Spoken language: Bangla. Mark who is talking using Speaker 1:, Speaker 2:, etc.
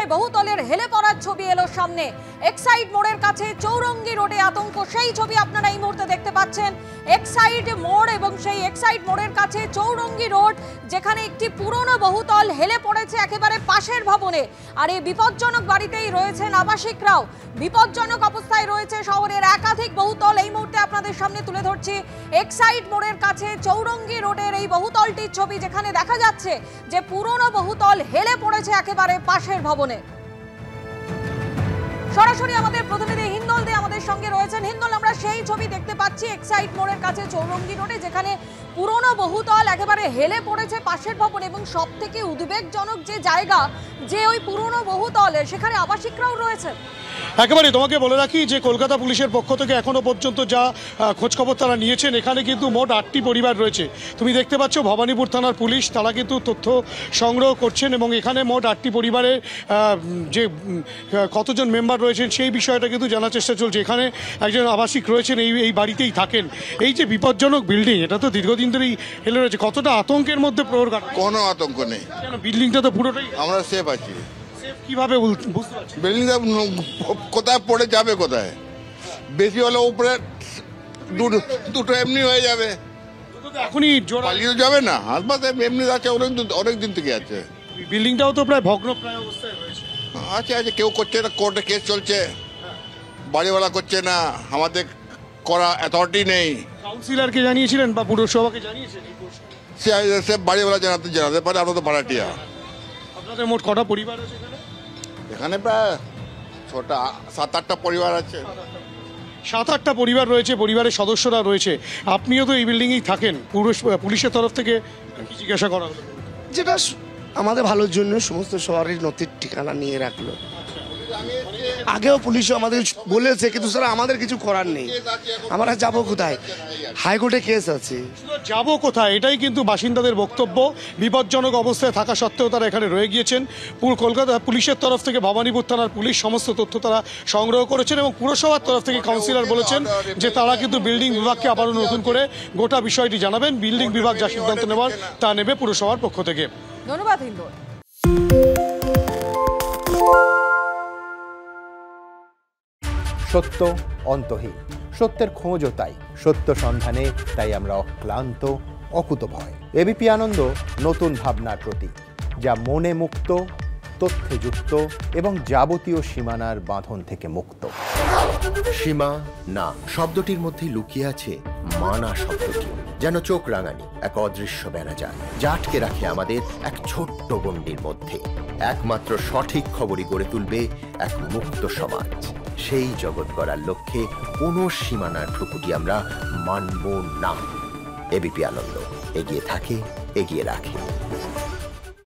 Speaker 1: ঘটনায় বহুতলের হেলে পড়ার ছবি এলো সামনে। এক্সাইড মোড়ের কাছে চৌরঙ্গি রোডে আতঙ্ক, সেই ছবি আপনারা এই মুহূর্তে দেখতে পাচ্ছেন। এক্সাইড মোড় এবং সেই এক্সাইড মোড়ের কাছে চৌরঙ্গি রোড, যেখানে একটি পুরনো বহুতল হেলে পড়েছে একেবারে পাশের ভবনে। আর এই বিপজ্জনক বাড়িতেই রয়েছেন আবাসিকরাও। বিপজ্জনক অবস্থায় রয়েছে শহরের একাধিক বহুতল। এই মুহূর্তে আপনাদের সামনে তুলে ধরছি এক্সাইড মোড়ের কাছে চৌরঙ্গি রোডের এই বহুতলটির ছবি, যেখানে দেখা যাচ্ছে যে পুরনো বহুতল হেলে পড়েছে একেবারে পাশের ভবনে। সরাসরি আমাদের প্রতিনিধি হিন্দল দে আমাদের সঙ্গে রয়েছেন। হিন্দল, আমরা সেই ছবি দেখতে পাচ্ছি এক্সাইড মোড়ের কাছে চৌরঙ্গি রোডে, যেখানে পুরনো বহুতল একেবারে হেলে পড়েছে পাশের ভবন। এবং সব থেকে উদ্বেগজনক যে জায়গা, যে ওই পুরনো বহুতলে সেখানে আবাসিকরাও রয়েছে।
Speaker 2: একেবারে তোমাকে বলে রাখি যে কলকাতা পুলিশের পক্ষ থেকে এখনো পর্যন্ত যা খোঁজখবর তারা নিয়েছেন, এখানে কিন্তু মোট 8টি পরিবার রয়েছে। তুমি দেখতে পাচ্ছ ভবানীপুর থানার পুলিশ, তারা কিন্তু তথ্য সংগ্রহ করছেন এবং এখানে মোট 8টি পরিবারের যে কতজন মেম্বার রয়েছেন সেই বিষয়টা কিন্তু জানার চেষ্টা চলছে। এখানে একজন আবাসিক রয়েছেন, এই বাড়িতেই থাকেন। এই যে বিপজ্জনক বিল্ডিং, এটা তো দীর্ঘদিন ধরেই হেলে রয়েছে, কতটা আতঙ্কের মধ্যে প্রহর কাটান?
Speaker 3: কোনো আতঙ্ক নেই,
Speaker 2: কেন বিল্ডিংটা তো পুরোটাই
Speaker 3: আমরা সেফ আছি।
Speaker 2: কিভাবে বুঝতে পারছি?
Speaker 3: বিল্ডিংটা কোথায় পড়ে যাবে, কোথায় বেশি হলে উপরে দুটো এমনি হয়ে যাবে,
Speaker 2: এখনই
Speaker 3: পালিয়ে যাবে না। হাসপাতালে এমনি আছে, অনেক দিন থেকে আছে।
Speaker 2: বিল্ডিংটাও তো প্রায় ভগ্ন প্রায় অবস্থায় রয়েছে।
Speaker 3: আছে কেউ করছে না, কোর্টে কেস চলছে, বাড়িওয়ালা করছে না, আমাদের করা অ্যাথরিটি নেই।
Speaker 2: কাউন্সিলরকে জানিয়েছিলেন বা পুরসভাকে জানিয়েছেন?
Speaker 3: সে বাড়িওয়ালা জানাতে পারে, আমরা তো ভাড়াটিয়া।
Speaker 2: আপনাদের মোট কটা পরিবার আছে এখানে?
Speaker 3: এখানে প্রায় 7-8টা পরিবার আছে।
Speaker 2: 7-8টা পরিবার রয়েছে, পরিবারের সদস্যরা রয়েছে। আপনিও তো এই বিল্ডিংয়েই থাকেন। পুলিশের তরফ থেকে কি জিজ্ঞাসা করা হলো?
Speaker 4: যেটা আমাদের ভালোর জন্য সমস্ত শহরের নথির ঠিকানা নিয়ে রাখলো। আগেও পুলিশ আমাদের বলেছে, কিন্তু স্যার আমাদের কিছু করার নেই। আমরা যাবো কোথায়? হাইকোর্টে কেস আছে,
Speaker 2: যাবো কোথায়? এটাই কিন্তু বাসিন্দাদের বক্তব্য। বিপজ্জনক অবস্থায় থাকা সত্ত্বেও তারা এখানে রয়ে গিয়েছেন। কলকাতা পুলিশের তরফ থেকে ভবানীপুর থানার পুলিশ সমস্ত তথ্য তারা সংগ্রহ করেছেন এবং পুরসভার তরফ থেকে কাউন্সিলর বলেছেন যে তারা কিন্তু বিল্ডিং বিভাগকে আবারও নতুন করে গোটা বিষয়টি জানাবেন। বিল্ডিং বিভাগ যা সিদ্ধান্ত নেবার তা নেবে পুরসভার পক্ষ থেকে।
Speaker 1: ধন্যবাদ হিন্দল।
Speaker 5: সত্য অন্তহীন, সত্যের খোঁজও তাই, সত্য সন্ধানে তাই আমরা অক্লান্ত, অকুতভয়। এবিপি আনন্দ নতুন ভাবনার প্রতীক, যা মনে মুক্ত, তথ্যে যুক্ত এবং যাবতীয় সীমানার বাঁধন থেকে মুক্ত।
Speaker 6: সীমা না শব্দটির মধ্যে লুকিয়ে আছে মানা শব্দটি, যেন চোখ রাঙানি এক অদৃশ্য বেড়াজাল, যা আটকে রাখে আমাদের এক ছোট্ট গণ্ডির মধ্যে। একমাত্র সঠিক খবরই গড়ে তুলবে এক মুক্ত সমাজ। সেই জগৎ গড়ার লক্ষ্যে কোনো সীমানার ঠুকুটি আমরা মানব না। এবিপি আনন্দ এগিয়ে থাকে, এগিয়ে রাখে।